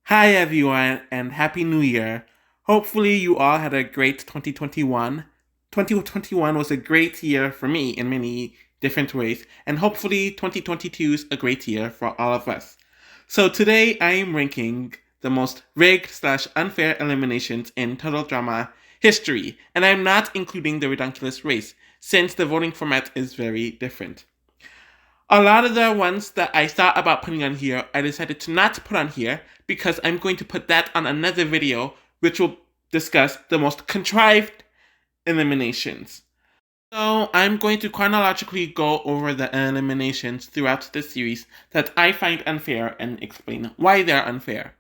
Hi everyone and Happy New Year. Hopefully you all had a great 2021. 2021 was a great year for me in many different ways, and hopefully 2022 is a great year for all of us. So today I am ranking the most rigged slash unfair eliminations in Total Drama history, and I'm not including the Redunculous race, since the voting format is very different. A lot of the ones that I thought about putting on here, I decided to not put on here because I'm going to put that on another video, which will discuss the most contrived eliminations. So I'm going to chronologically go over the eliminations throughout the series that I find unfair and explain why they're unfair.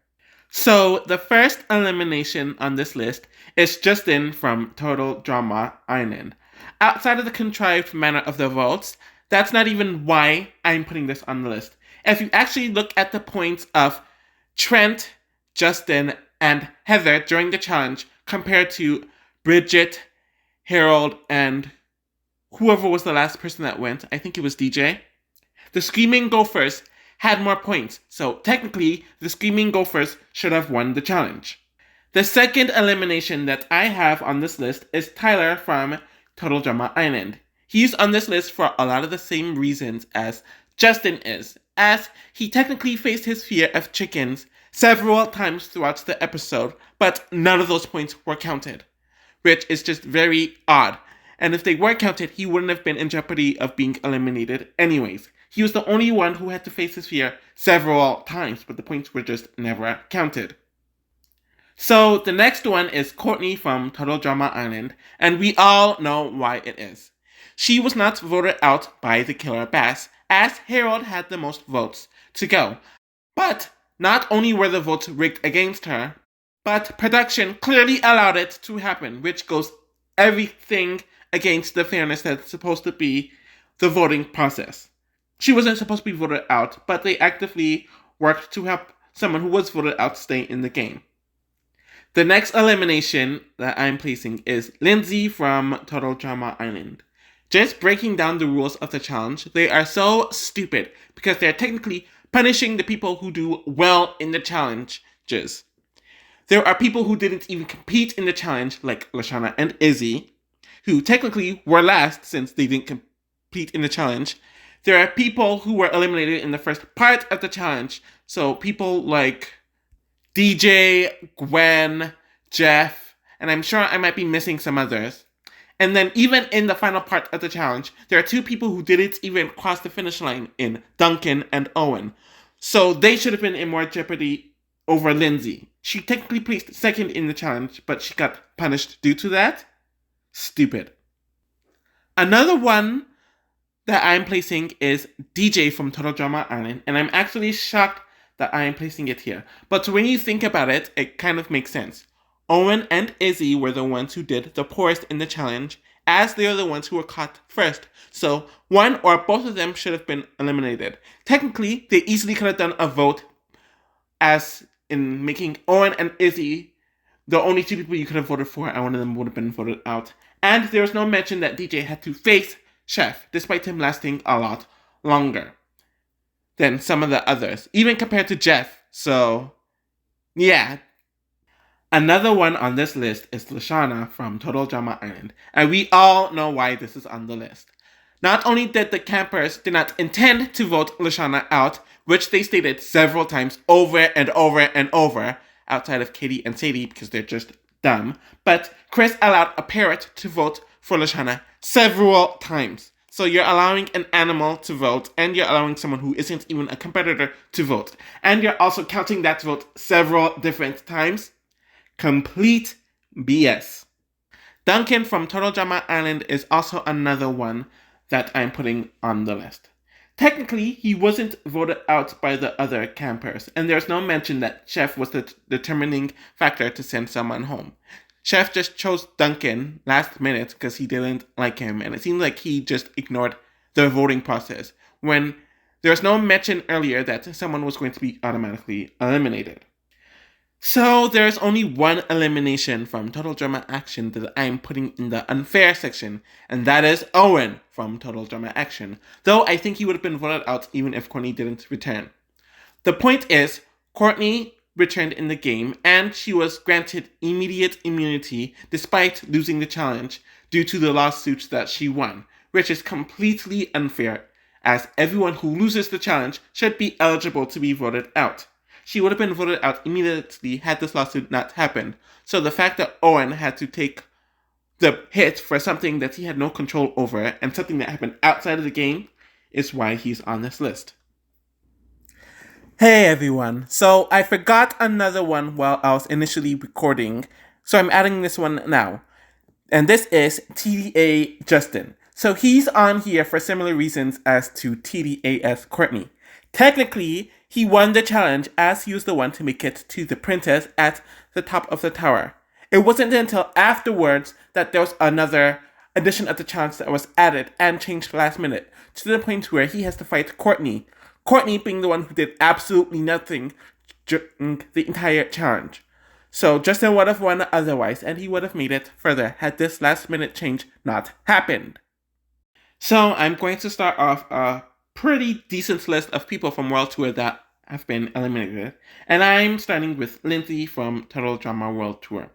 So the first elimination on this list is Justin from Total Drama Island. Outside of the contrived manner of the votes, that's not even why I'm putting this on the list. If you actually look at the points of Trent, Justin, and Heather during the challenge compared to Bridget, Harold, and whoever was the last person that went, I think it was DJ, the Screaming Gophers had more points, so technically the Screaming Gophers should have won the challenge. The second elimination that I have on this list is Tyler from Total Drama Island. He's on this list for a lot of the same reasons as Justin is, as he technically faced his fear of chickens several times throughout the episode, but none of those points were counted, which is just very odd. And if they were counted, he wouldn't have been in jeopardy of being eliminated anyways. He was the only one who had to face his fear several times, but the points were just never counted. So the next one is Courtney from Total Drama Island, and we all know why it is. She was not voted out by the Killer Bass, as Harold had the most votes to go. But not only were the votes rigged against her, but production clearly allowed it to happen, which goes everything against the fairness that's supposed to be the voting process. She wasn't supposed to be voted out, but they actively worked to help someone who was voted out stay in the game. The next elimination that I'm placing is Lindsay from Total Drama Island. Just breaking down the rules of the challenge, they are so stupid because they're technically punishing the people who do well in the challenges. There are people who didn't even compete in the challenge, like Leshawna and Izzy, who technically were last since they didn't compete in the challenge. There are people who were eliminated in the first part of the challenge, so people like DJ, Gwen, Jeff, and I'm sure I might be missing some others. And then even in the final part of the challenge, there are two people who didn't even cross the finish line in Duncan and Owen. So they should have been in more jeopardy over Lindsay. She technically placed second in the challenge, but she got punished due to that. Stupid. Another one that I'm placing is DJ from Total Drama Island, and I'm actually shocked that I am placing it here. But when you think about it, it kind of makes sense. Owen and Izzy were the ones who did the poorest in the challenge, as they are the ones who were caught first. So one or both of them should have been eliminated. Technically, they easily could have done a vote as in making Owen and Izzy the only two people you could have voted for, and one of them would have been voted out. And there was no mention that DJ had to face Chef, despite him lasting a lot longer than some of the others, even compared to Jeff. So, yeah. Another one on this list is Leshawna from Total Drama Island, and we all know why this is on the list. Not only did the campers did not intend to vote Leshawna out, which they stated several times over and over and over, outside of Katie and Sadie because they're just dumb, but Chris allowed a parrot to vote for Leshawna several times. So you're allowing an animal to vote, and you're allowing someone who isn't even a competitor to vote. And you're also counting that vote several different times. Complete BS. Duncan from Total Drama Island is also another one that I'm putting on the list. Technically, he wasn't voted out by the other campers, and there's no mention that Chef was the determining factor to send someone home. Chef just chose Duncan last minute because he didn't like him, and it seemed like he just ignored the voting process when there was no mention earlier that someone was going to be automatically eliminated. So there's only one elimination from Total Drama Action that I'm putting in the unfair section, and that is Owen from Total Drama Action, though I think he would have been voted out even if Courtney didn't return. The point is, Courtney returned in the game, and she was granted immediate immunity despite losing the challenge due to the lawsuit that she won, which is completely unfair, as everyone who loses the challenge should be eligible to be voted out. She would have been voted out immediately had this lawsuit not happened, so the fact that Owen had to take the hit for something that he had no control over and something that happened outside of the game is why he's on this list. Hey everyone, so I forgot another one while I was initially recording, so I'm adding this one now. And this is TDA Justin. So he's on here for similar reasons as to TDAS Courtney. Technically, he won the challenge as he was the one to make it to the princess at the top of the tower. It wasn't until afterwards that there was another edition of the challenge that was added and changed last minute, to the point where he has to fight Courtney. Courtney being the one who did absolutely nothing during the entire challenge. So Justin would have won otherwise, and he would have made it further had this last minute change not happened. So I'm going to start off a pretty decent list of people from World Tour that have been eliminated, and I'm starting with Lindsay from Total Drama World Tour.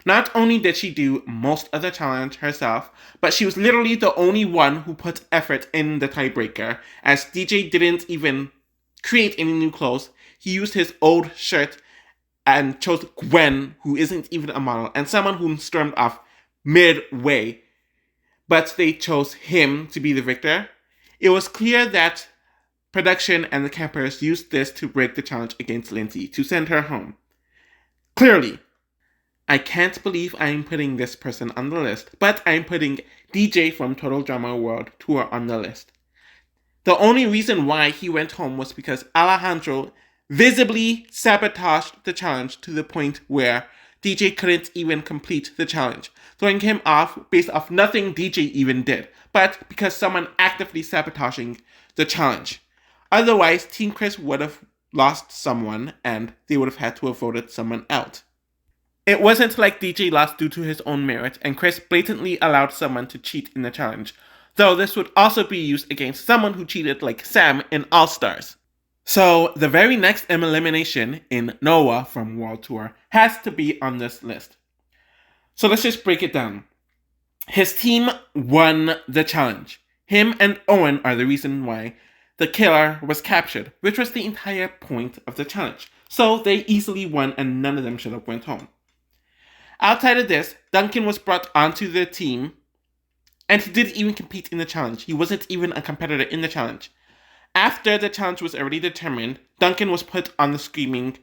Not only did she do most of the challenge herself, but she was literally the only one who put effort in the tiebreaker, as DJ didn't even create any new clothes. He used his old shirt and chose Gwen, who isn't even a model, and someone who stormed off midway. But they chose him to be the victor. It was clear that production and the campers used this to break the challenge against Lindsay, to send her home. Clearly. I can't believe I'm putting this person on the list, but I'm putting DJ from Total Drama World Tour on the list. The only reason why he went home was because Alejandro visibly sabotaged the challenge to the point where DJ couldn't even complete the challenge, throwing him off based off nothing DJ even did, but because someone actively sabotaging the challenge. Otherwise, Team Chris would have lost someone and they would have had to have voted someone out. It wasn't like DJ lost due to his own merit, and Chris blatantly allowed someone to cheat in the challenge, though this would also be used against someone who cheated like Sam in All Stars. So the very next elimination in Noah from World Tour has to be on this list. So let's just break it down. His team won the challenge. Him and Owen are the reason why the killer was captured, which was the entire point of the challenge. So they easily won and none of them should have went home. Outside of this, Duncan was brought onto the team, and he didn't even compete in the challenge. He wasn't even a competitor in the challenge. After the challenge was already determined, Duncan was put on Team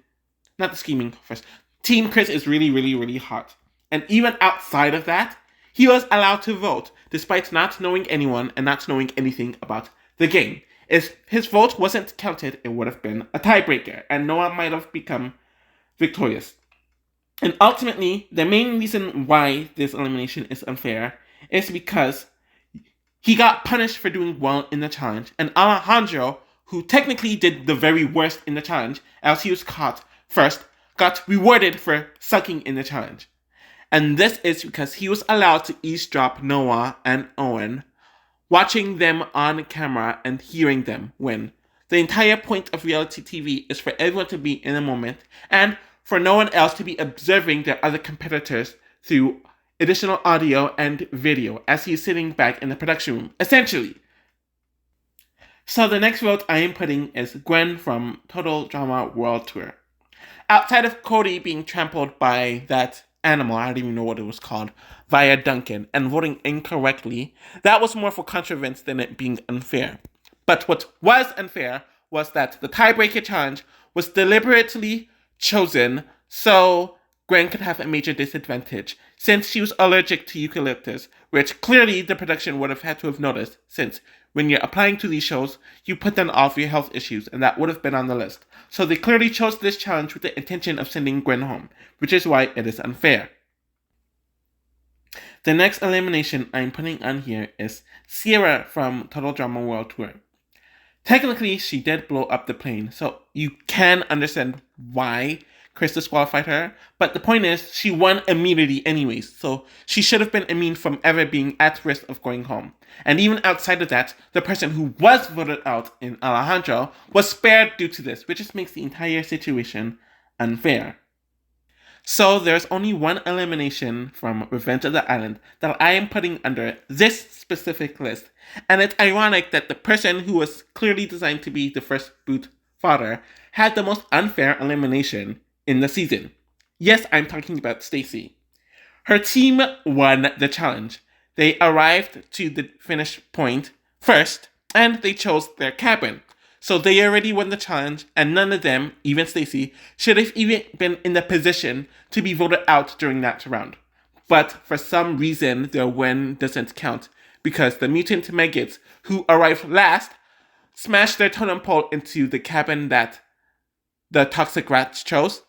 Chris is really, really, really hot. And even outside of that, he was allowed to vote, despite not knowing anyone and not knowing anything about the game. If his vote wasn't counted, it would have been a tiebreaker, and Noah might have become victorious. And ultimately, the main reason why this elimination is unfair is because he got punished for doing well in the challenge, and Alejandro, who technically did the very worst in the challenge, as he was caught first, got rewarded for sucking in the challenge. And this is because he was allowed to eavesdrop Noah and Owen, watching them on camera and hearing them win. The entire point of reality TV is for everyone to be in the moment, and for no one else to be observing their other competitors through additional audio and video as he's sitting back in the production room, essentially. So the next vote I am putting is Gwen from Total Drama World Tour. Outside of Cody being trampled by that animal, I don't even know what it was called, via Duncan, and voting incorrectly, that was more for contrivance than it being unfair. But what was unfair was that the tiebreaker challenge was deliberately chosen so Gwen could have a major disadvantage, since she was allergic to eucalyptus, which clearly the production would have had to have noticed, since when you're applying to these shows, you put down all of your health issues, and that would have been on the list. So they clearly chose this challenge with the intention of sending Gwen home, which is why it is unfair. The next elimination I'm putting on here is Sierra from Total Drama World Tour. Technically, she did blow up the plane, so you can understand why Chris disqualified her, but the point is, she won immunity anyways, so she should have been immune from ever being at risk of going home. And even outside of that, the person who was voted out in Alejandro was spared due to this, which just makes the entire situation unfair. So there's only one elimination from Revenge of the Island that I am putting under this specific list. And it's ironic that the person who was clearly designed to be the first boot fodder had the most unfair elimination in the season. Yes, I'm talking about Staci. Her team won the challenge. They arrived to the finish point first, and they chose their cabin. So they already won the challenge, and none of them, even Staci, should have even been in the position to be voted out during that round. But for some reason, their win doesn't count, because the mutant maggots who arrived last smashed their totem pole into the cabin that the toxic rats chose.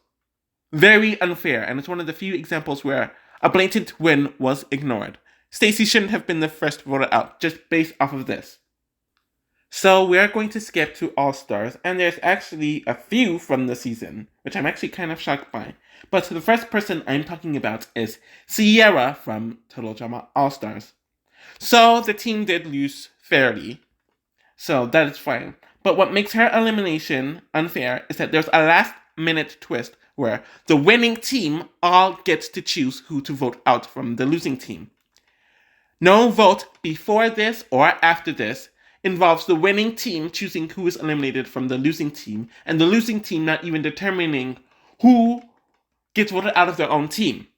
Very unfair, and it's one of the few examples where a blatant win was ignored. Staci shouldn't have been the first voted out, just based off of this. So we're going to skip to All-Stars, and there's actually a few from the season, which I'm actually kind of shocked by. But the first person I'm talking about is Sierra from Total Drama All-Stars. So the team did lose fairly, so that is fine. But what makes her elimination unfair is that there's a last-minute twist where the winning team all gets to choose who to vote out from the losing team. No vote before this or after this involves the winning team choosing who is eliminated from the losing team, and the losing team not even determining who gets voted out of their own team.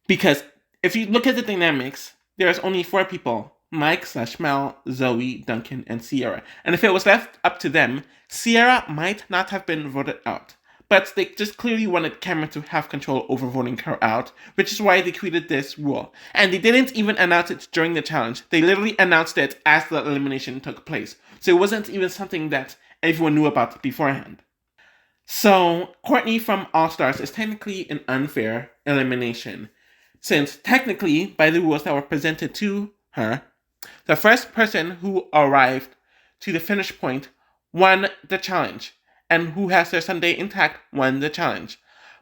Because if you look at the dynamics, there's only 4 people: Mike / Mel, Zoe, Duncan, and Sierra. And if it was left up to them, Sierra might not have been voted out. But they just clearly wanted Cameron to have control over voting her out, which is why they created this rule. And they didn't even announce it during the challenge. They literally announced it as the elimination took place. So it wasn't even something that everyone knew about beforehand. So Courtney from All-Stars is technically an unfair elimination, since technically, by the rules that were presented to her, the first person who arrived to the finish point won the challenge, and who has their Sunday intact won the challenge.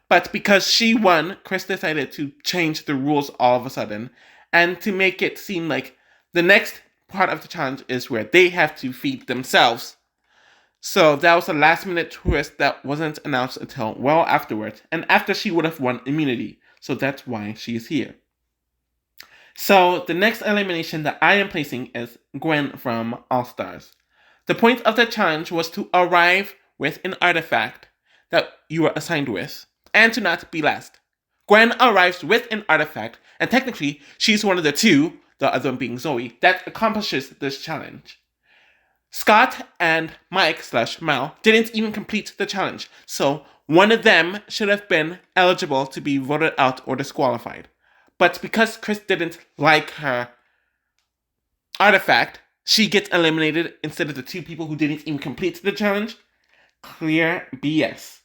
But because she won, Chris decided to change the rules all of a sudden, and to make it seem like the next part of the challenge is where they have to feed themselves. So that was a last minute twist that wasn't announced until well afterwards, and after she would have won immunity. So that's why she is here. So the next elimination that I am placing is Gwen from All-Stars. The point of the challenge was to arrive with an artifact that you were assigned with, and to not be last. Gwen arrives with an artifact, and technically, she's one of the 2, the other one being Zoe, that accomplishes this challenge. Scott and Mike / Mel didn't even complete the challenge, so one of them should have been eligible to be voted out or disqualified. But because Chris didn't like her artifact, she gets eliminated instead of the 2 people who didn't even complete the challenge. Clear BS.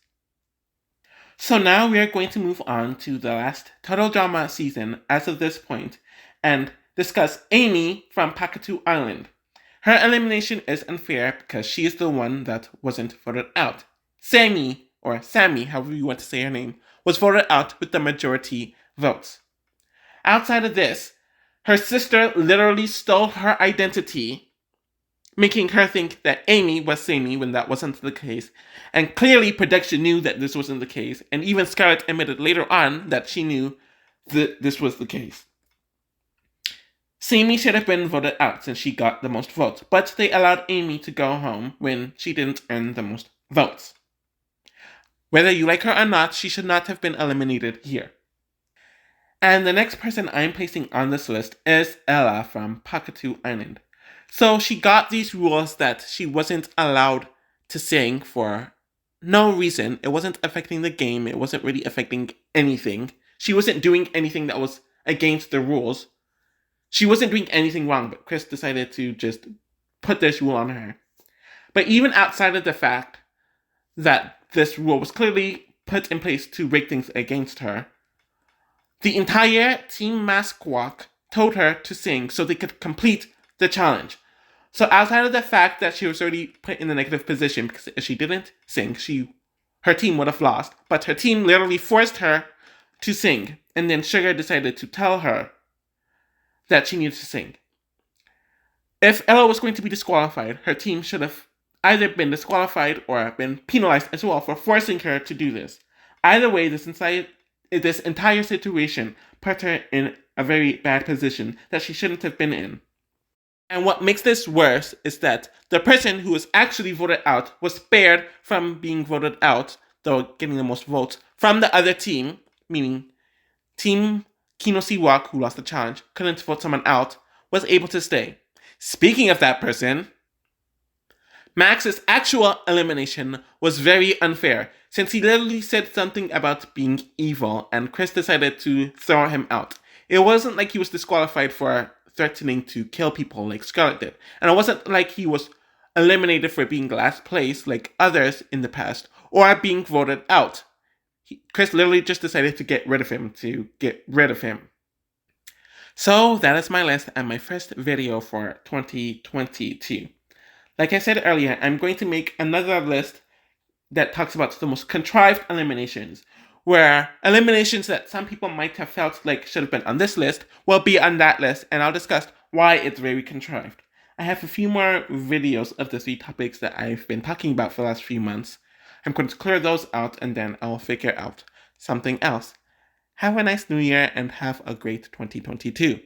So now we are going to move on to the last Total Drama season as of this point and discuss Amy from Pakatu Island. Her elimination is unfair because she is the one that wasn't voted out. Sammy, or Sammy, however you want to say her name, was voted out with the majority votes. Outside of this, her sister literally stole her identity, making her think that Amy was Sammy when that wasn't the case. And clearly production knew that this wasn't the case, and even Scarlett admitted later on that she knew that this was the case. Sammy should have been voted out since she got the most votes, but they allowed Amy to go home when she didn't earn the most votes. Whether you like her or not, she should not have been eliminated here. And the next person I'm placing on this list is Ella from Pakatu Island. So she got these rules that she wasn't allowed to sing for no reason. It wasn't affecting the game. It wasn't really affecting anything. She wasn't doing anything that was against the rules. She wasn't doing anything wrong, but Chris decided to just put this rule on her. But even outside of the fact that this rule was clearly put in place to rig things against her, the entire Team Mask Walk told her to sing so they could complete the challenge. So outside of the fact that she was already put in a negative position, because if she didn't sing, her team would have lost. But her team literally forced her to sing. And then Sugar decided to tell her that she needed to sing. If Ella was going to be disqualified, her team should have either been disqualified or been penalized as well for forcing her to do this. Either way, this entire situation put her in a very bad position that she shouldn't have been in. And what makes this worse is that the person who was actually voted out was spared from being voted out, though getting the most votes, from the other team, meaning Team Kino Siwak, who lost the challenge, couldn't vote someone out, was able to stay. Speaking of that person, Max's actual elimination was very unfair, since he literally said something about being evil, and Chris decided to throw him out. It wasn't like he was disqualified for threatening to kill people like Scarlett did, and it wasn't like he was eliminated for being last place like others in the past, or being voted out. Chris literally just decided to get rid of him, So that is my list and my first video for 2022. Like I said earlier, I'm going to make another list that talks about the most contrived eliminations, where eliminations that some people might have felt like should have been on this list will be on that list, and I'll discuss why it's very contrived. I have a few more videos of the 3 topics that I've been talking about for the last few months. I'm going to clear those out, and then I'll figure out something else. Have a nice new year, and have a great 2022.